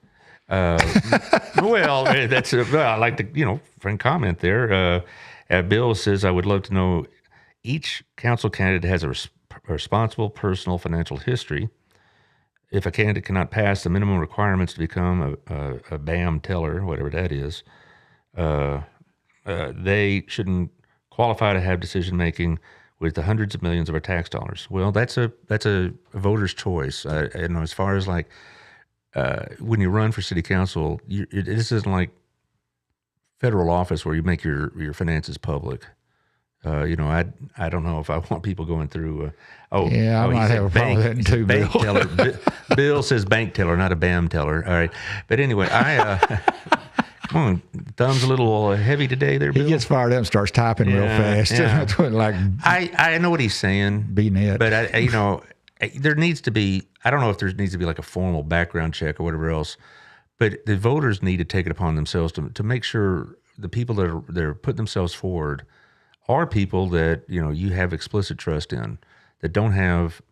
Well, I like the friend comment there. Bill says, I would love to know each council candidate has a responsible personal financial history. If a candidate cannot pass the minimum requirements to become a BAM teller, whatever that is, they shouldn't qualify to have decision making with the hundreds of millions of our tax dollars. Well, that's a voter's choice. As far as like when you run for city council, this isn't like federal office where you make your finances public. I don't know if I want people going through. I might have a problem with that too, bank Bill. Teller. Bill says bank teller, not a BAM teller. All right, but anyway, come on, thumb's a little heavy today, there, Bill. He gets fired up and starts typing real fast. Yeah. That's what, I know what he's saying. B-net. But there needs to be. I don't know if there needs to be like a formal background check or whatever else. But the voters need to take it upon themselves to make sure the people that are putting themselves forward are people that you have explicit trust in, that don't have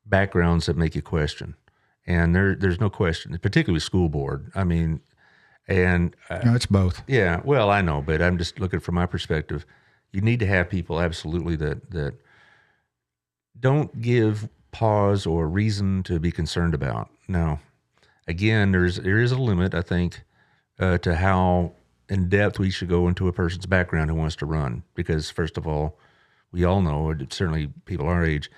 backgrounds that make you question. And there's no question, particularly with school board. I mean, no, it's both. Yeah, well, I know, but I'm just looking from my perspective. You need to have people absolutely that don't give pause or reason to be concerned about. Now, again, there is a limit, I think, to how in depth we should go into a person's background who wants to run. Because first of all, we all know, certainly people our age,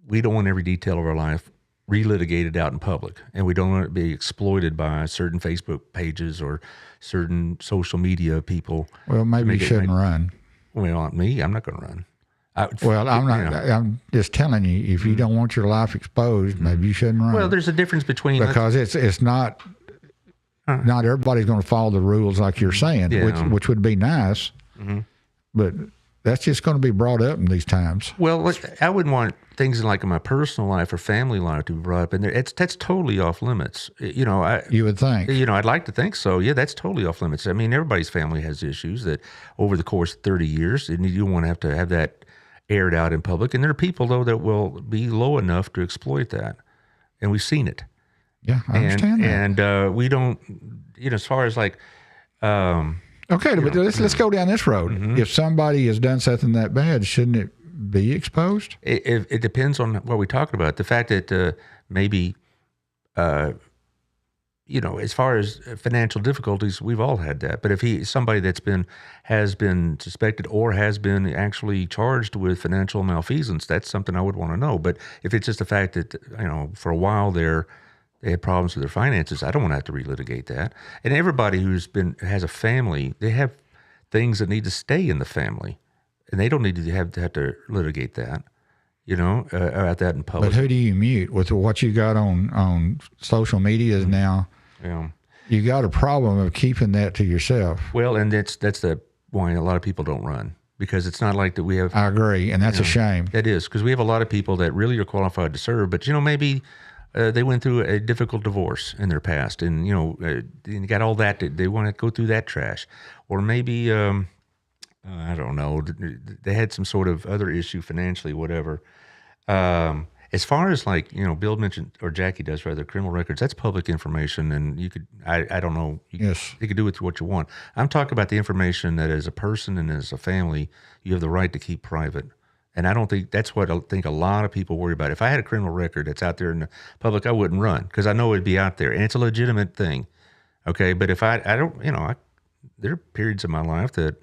we don't want every detail of our life relitigated out in public, and we don't want it to be exploited by certain Facebook pages or certain social media people. Well, maybe you shouldn't run. Well, me, I'm not going to run. I'm not. I'm just telling you, if you don't want your life exposed, maybe you shouldn't run. Well, there's a difference between because it's not. Not everybody's going to follow the rules like you're saying, which would be nice, but that's just going to be brought up in these times. Well, I wouldn't want things like in my personal life or family life to be brought up in there, that's totally off limits. You would think. I'd like to think so. Yeah, that's totally off limits. I mean, everybody's family has issues that over the course of 30 years, and you don't want to have that aired out in public. And there are people, though, that will be low enough to exploit that. And we've seen it. Yeah, I understand that. And we don't, as far as like... okay, but let's go down this road. Mm-hmm. If somebody has done something that bad, shouldn't it be exposed? It depends on what we're talking about. The fact that maybe... as far as financial difficulties, we've all had that. But if somebody has been suspected or has been actually charged with financial malfeasance, that's something I would want to know. But if it's just the fact that, for a while they had problems with their finances, I don't want to have to relitigate that. And everybody has a family, they have things that need to stay in the family, and they don't need to have to litigate that. About that in public. But who do you mute with what you got on social media now? Yeah. You got a problem of keeping that to yourself. Well, and that's why a lot of people don't run, because it's not like that we have. I agree, and that's a shame. That is, because we have a lot of people that really are qualified to serve, but maybe they went through a difficult divorce in their past, and you got all that. They want to go through that trash, or maybe I don't know. They had some sort of other issue financially, whatever. As far as like, Bill mentioned, or Jackie does rather, criminal records, that's public information, and you could, I don't know, you could do with what you want. I'm talking about the information that as a person and as a family, you have the right to keep private. And I don't think that's what I think a lot of people worry about. If I had a criminal record that's out there in the public, I wouldn't run, because I know it'd be out there, and it's a legitimate thing. Okay. But if I don't, there are periods of my life that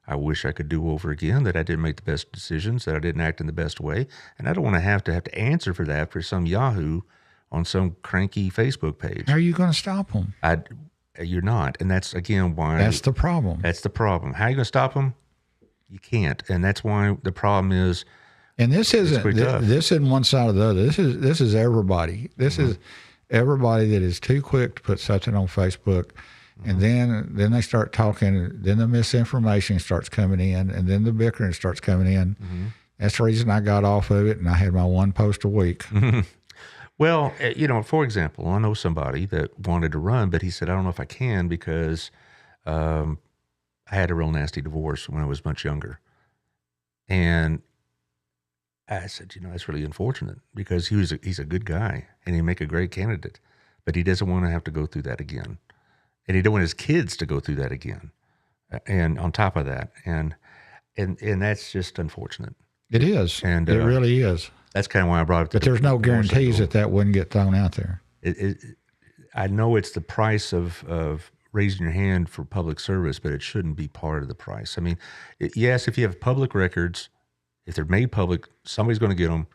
I wish I could do over again, that I didn't make the best decisions, that I didn't act in the best way. And I don't want to have to answer for that for some Yahoo on some cranky Facebook page. How are you going to stop them? You're not. And that's, again, why. That's the problem. That's the problem. How are you going to stop them? You can't. And that's why the problem is. And this isn't one side or the other. This is everybody. This is everybody that is too quick to put something on Facebook. And then they start talking, then the misinformation starts coming in, and then the bickering starts coming in. Mm-hmm. That's the reason I got off of it, and I had my one post a week. Well, for example, I know somebody that wanted to run, but he said, I don't know if I can, because I had a real nasty divorce when I was much younger. And I said, that's really unfortunate, because he's a good guy, and he'd make a great candidate, but he doesn't want to have to go through that again. And he don't want his kids to go through that again. And on top of that, and that's just unfortunate. It is. And it really is. That's kind of why I brought it to. But there's no guarantees that wouldn't get thrown out there. I know it's the price of raising your hand for public service, but it shouldn't be part of the price. I mean, yes, if you have public records, if they're made public, somebody's going to get them.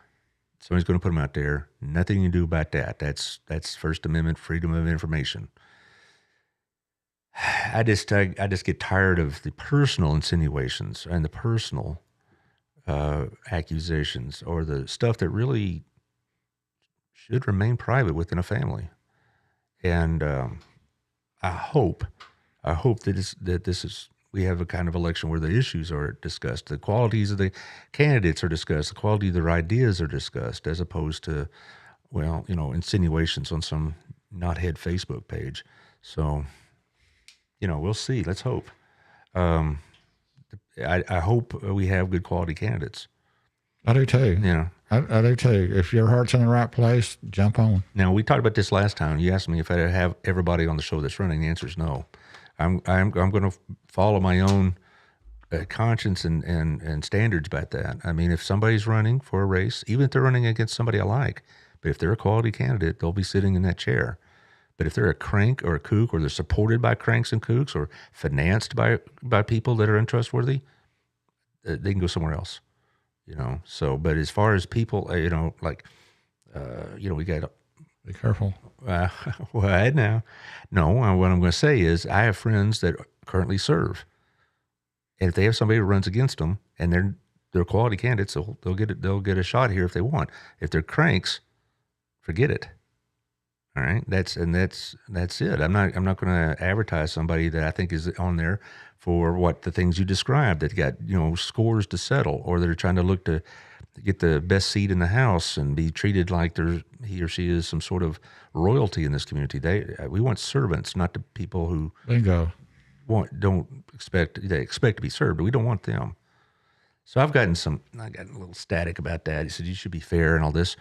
Somebody's going to put them out there. Nothing you can do about that. That's First Amendment, freedom of information. I just get tired of the personal insinuations and the personal accusations, or the stuff that really should remain private within a family. And I hope that we have a kind of election where the issues are discussed, the qualities of the candidates are discussed, the quality of their ideas are discussed, as opposed to, insinuations on some knothead Facebook page. So. We'll see. Let's hope. I hope we have good quality candidates. I do too. Yeah, I do too. If your heart's in the right place, jump on. Now, we talked about this last time. You asked me if I have everybody on the show that's running. The answer is no. I'm going to follow my own conscience and standards about that. I mean, if somebody's running for a race, even if they're running against somebody I like, but if they're a quality candidate, they'll be sitting in that chair. But if they're a crank or a kook, or they're supported by cranks and kooks, or financed by people that are untrustworthy, they can go somewhere else, So, but as far as people, we got be careful. What now? No, what I'm going to say is I have friends that currently serve, and if they have somebody who runs against them, and they're quality candidates, so they'll get a shot here if they want. If they're cranks, forget it. All right, that's it. I'm not going to advertise somebody that I think is on there for the things you described, that got scores to settle, or they're trying to look to get the best seat in the house and be treated like he or she is some sort of royalty in this community. We want servants, not the people who Bingo. they expect to be served, but we don't want them. So I got a little static about that. He said, you should be fair and all this.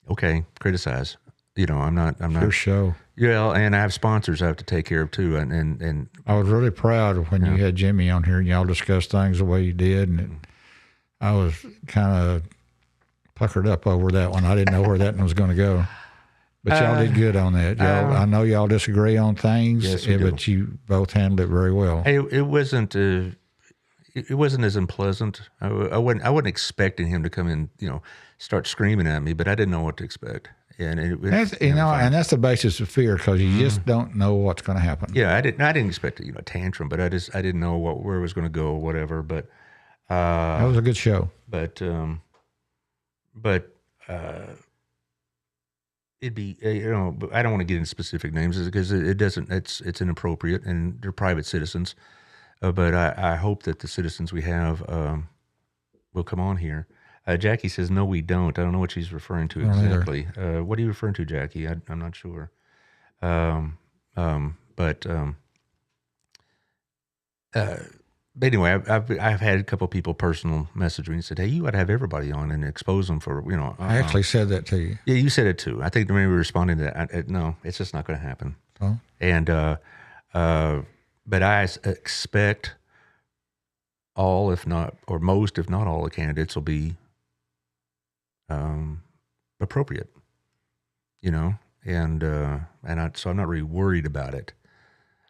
Okay, criticize. I'm not. Your show. Yeah, and I have sponsors I have to take care of too. And I was really proud of when you had Jimmy on here and y'all discussed things the way you did. And I was kind of puckered up over that one. I didn't know where that one was going to go. But y'all did good on that. I know y'all disagree on things, yes, we do. But you both handled it very well. It wasn't. It wasn't as unpleasant. I wasn't expecting him to come in, start screaming at me, but I didn't know what to expect. And that's the basis of fear, because you just don't know what's going to happen. Yeah, I didn't expect a tantrum, but I didn't know where it was going to go or whatever. But that was a good show. But it'd be but I don't want to get into specific names because it doesn't. It's inappropriate, and they're private citizens. But I hope that the citizens we have will come on here. Jackie says, no, we don't. I don't know what she's referring to exactly. What are you referring to, Jackie? I'm not sure. But anyway, I've had a couple of people personal message me and said, hey, you ought to have everybody on and expose them for, I actually said that to you. Yeah, you said it too. I think maybe responding to that. No, it's just not going to happen. Oh. And, but I expect all, if not, or most, if not all, the candidates will be appropriate, and so I'm not really worried about it.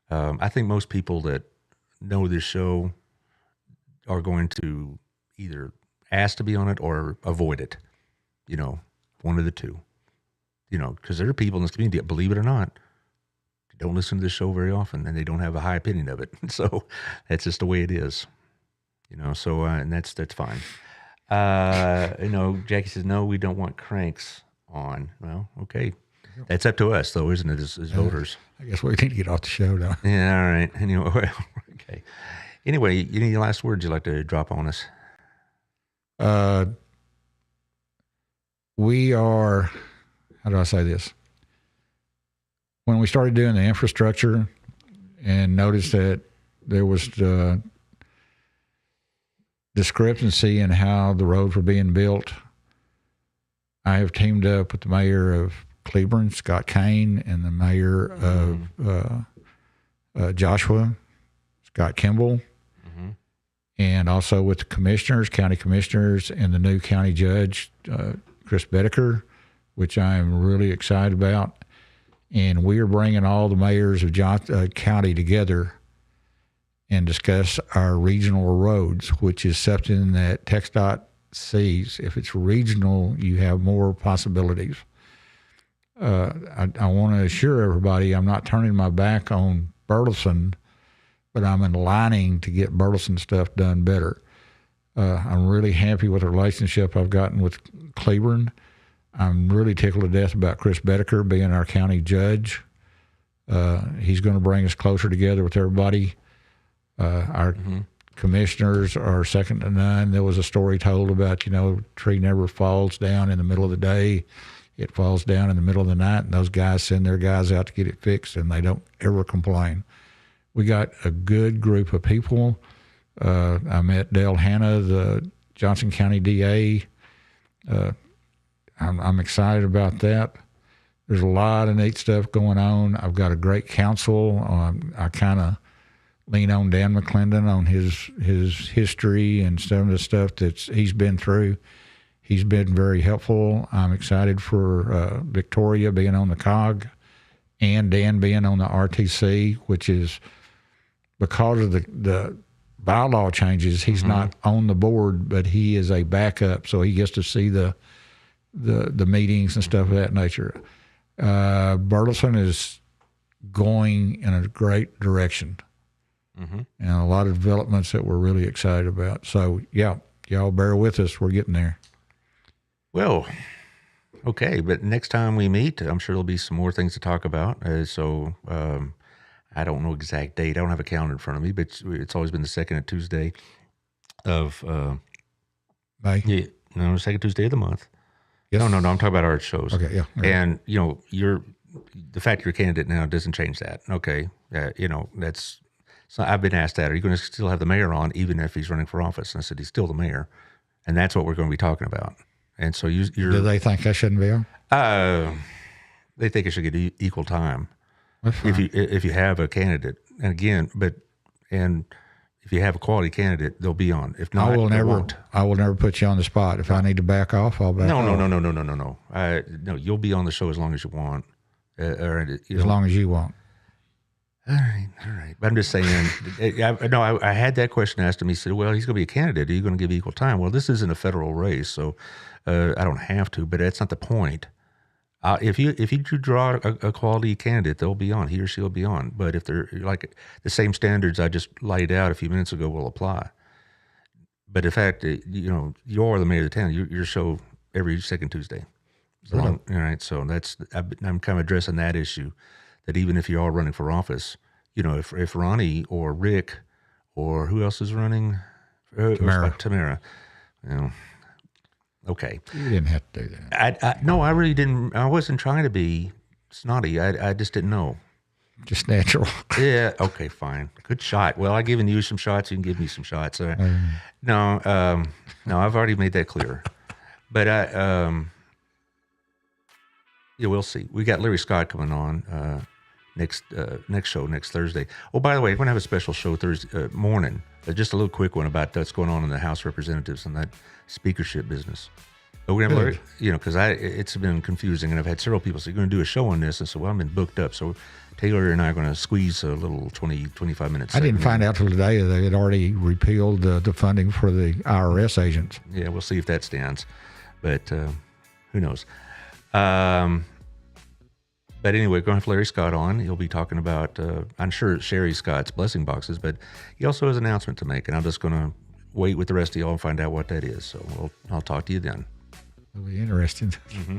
I think most people that know this show are going to either ask to be on it or avoid it, one of the two, because there are people in this community that, believe it or not, don't listen to this show very often, and they don't have a high opinion of it. So that's just the way it is, so, and that's fine. Jackie says, no, we don't want cranks on. Well, okay. That's up to us though, isn't it, as voters? I guess we need to get off the show now. Yeah. All right. Anyway, okay. Anyway, any last words you'd like to drop on us? We are, how do I say this? When we started doing the infrastructure and noticed that there was discrepancy in how the roads were being built, I have teamed up with the mayor of Cleburne, Scott Kane, and the mayor of Joshua, Scott Kimball, and also with the commissioners, county commissioners, and the new county judge, Chris Bedecker, which I am really excited about. And we are bringing all the mayors of county together and discuss our regional roads, which is something that TxDOT sees. If it's regional, you have more possibilities. I want to assure everybody I'm not turning my back on Burleson, but I'm aligning to get Burleson stuff done better. I'm really happy with the relationship I've gotten with Cleburne. I'm really tickled to death about Chris Bedecker being our county judge. He's going to bring us closer together with everybody. Our commissioners are second to none. There was a story told about, tree never falls down in the middle of the day. It falls down in the middle of the night, and those guys send their guys out to get it fixed, and they don't ever complain. We got a good group of people. I met Dale Hanna, the Johnson County DA. I'm excited about that. There's a lot of neat stuff going on. I've got a great council. I kind of lean on Dan McClendon on his history and some of the stuff that he's been through. He's been very helpful. I'm excited for Victoria being on the COG and Dan being on the RTC, which is because of the bylaw changes. He's not on the board, but he is a backup, so he gets to see the meetings and stuff of that nature. Burleson is going in a great direction, and a lot of developments that we're really excited about. So, yeah, y'all bear with us. We're getting there. Well, okay, but next time we meet, I'm sure there'll be some more things to talk about. So I don't know exact date. I don't have a calendar in front of me, but it's always been the second Tuesday of May? Yeah, no, second Tuesday of the month. Yes. No, I'm talking about art shows. Okay, yeah. And the fact you're a candidate now doesn't change that. Okay, that's. So I've been asked that. Are you going to still have the mayor on, even if he's running for office? And I said he's still the mayor, and that's what we're going to be talking about. And so you're. Do they think I shouldn't be on? They think it should get equal time. That's fine. If you have a candidate, and again, and if you have a quality candidate, they'll be on. If not, I will they never. won't. I will never put you on the spot. If I need to back off, I'll back off. No. You'll be on the show as long as you want. As long as you want. All right. But I'm just saying. I had that question asked of me. He said, "Well, he's going to be a candidate. Are you going to give equal time?" Well, this isn't a federal race, so I don't have to. But that's not the point. If you draw a quality candidate, they'll be on. He or she will be on. But if they're like the same standards I just laid out a few minutes ago will apply. But in fact, you're the mayor of the town. Your show every second Tuesday. All right. So I'm kind of addressing that issue. That even if you're all running for office, if Ronnie or Rick or who else is running, Tamara, okay. You didn't have to do that. No, I really didn't. I wasn't trying to be snotty. I just didn't know. Just natural. Yeah. Okay. Fine. Good shot. Well, I've given you some shots. You can give me some shots. No. I've already made that clear. But we'll see. We got Larry Scott coming on next show next Thursday. Oh, by the way, we're gonna have a special show Thursday morning. Just a little quick one about what's going on in the House of Representatives and that speakership business. But we're gonna have Larry, because it's been confusing, and I've had several people say, "You're gonna do a show on this," and so, well, I've been booked up. So Taylor and I are gonna squeeze a little 20-25 minutes. I didn't find out till today that they had already repealed the funding for the IRS agents. Yeah, we'll see if that stands, but who knows. But anyway, we're going to have Larry Scott on. He'll be talking about, I'm sure, Sherry Scott's blessing boxes, but he also has an announcement to make, and I'm just going to wait with the rest of y'all and find out what that is. So I'll talk to you then. It'll be interesting. Mm-hmm.